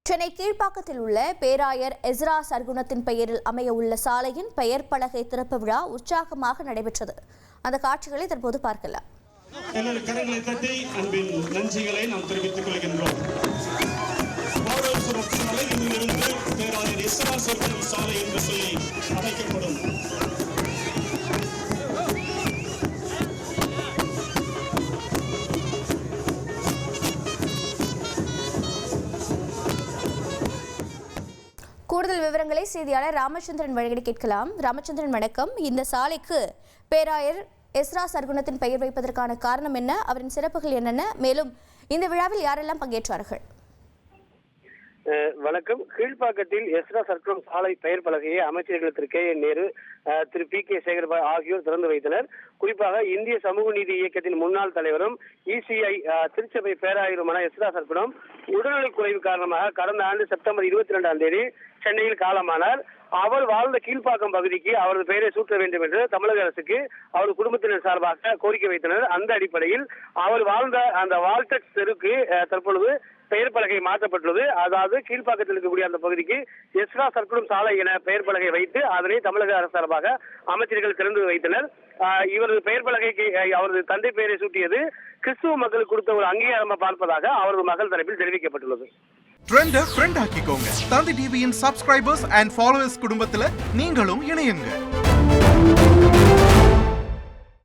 சென்னை கீழ்ப்பாக்கத்தில் உள்ள பேராயர் எஸ்ரா சர்க்குணத்தின் பெயரில் அமைய உள்ள சாலையின் பெயர் பலகை திறப்பு விழா உற்சாகமாக நடைபெற்றது. அந்த காட்சிகளை தற்போது பார்க்கலாம். கரங்களை தட்டி அன்பின் நன்றிகளை நாம் தெரிவித்துக் கொள்கின்றோம். சாலையிலிருந்து பேராயர் எஸ்ரா சர்க்குணம் சாலை என்று சொல்லி அமைக்கப்படும். கூடுதல் விவரங்களை செய்தியாளர் ராமச்சந்திரன் வழங்கி கேட்கலாம். ராமச்சந்திரன் வணக்கம். இந்த சாலைக்கு பேராயர் எஸ்ரா சர்க்குணத்தின் பெயர் வைப்பதற்கான காரணம் என்ன, அவரின் சிறப்புகள் என்னென்ன, மேலும் இந்த விழாவில் யாரெல்லாம் பங்கேற்றார்கள்? வணக்கம். கீழ்ப்பாக்கத்தில் எஸ்ரா சர்க்குணம் சாலை பெயர் பலகையை அமைச்சர்கள் திரு கே.என். நேரு, திரு பி.கே. சேகர்பாய் ஆகியோர் திறந்து வைத்தனர். குறிப்பாக இந்திய சமூக நீதி இயக்கத்தின் முன்னாள் தலைவரும் இசிஐ திருச்சபை பேராயருமான எஸ்ரா சர்க்குணம் உடல்நலக் குறைவு காரணமாக கடந்த ஆண்டு செப்டம்பர் 22ஆம் தேதி சென்னையில் காலமானார். அவர் வாழ்ந்த கீழ்ப்பாக்கம் பகுதிக்கு அவரது பெயரை சூட்ட வேண்டும் என்று தமிழக அரசுக்கு அவர் குடும்பத்தினர் சார்பாக கோரிக்கை வைத்தனர். அந்த அடிப்படையில் அவர் வாழ்ந்த அந்த வால்டெக்ஸ் தெருக்கு தற்பொழுது பெயர் பலகை மாற்றப்பட்டுள்ளது. அதாவது கீழ்ப்பாக்கத்தில் இருக்கக்கூடிய அந்த பகுதிக்கு எஸ்ரா சர்க்குணம் சாலை என பெயர் பலகை வைத்து அதனை தமிழக அரசு சார்பாக அமைச்சர்கள் திறந்து வைத்தனர். இவரது பெயர் பலகைக்கு அவரது தந்தை பெயரை சூட்டியது கிறிஸ்துவ மக்களுக்கு கொடுத்த ஒரு அங்கீகாரமாக பார்ப்பதாக அவரது மகள் தரப்பில் தெரிவிக்கப்பட்டுள்ளது. ட்ரெண்ட ஃப்ரெண்ட் ஆக்கிக்கோங்க. தந்தி டிவியின் சப்ஸ்கிரைபர்ஸ் அண்ட் ஃபாலோவர்ஸ் குடும்பத்துல நீங்களும் இணையுங்க.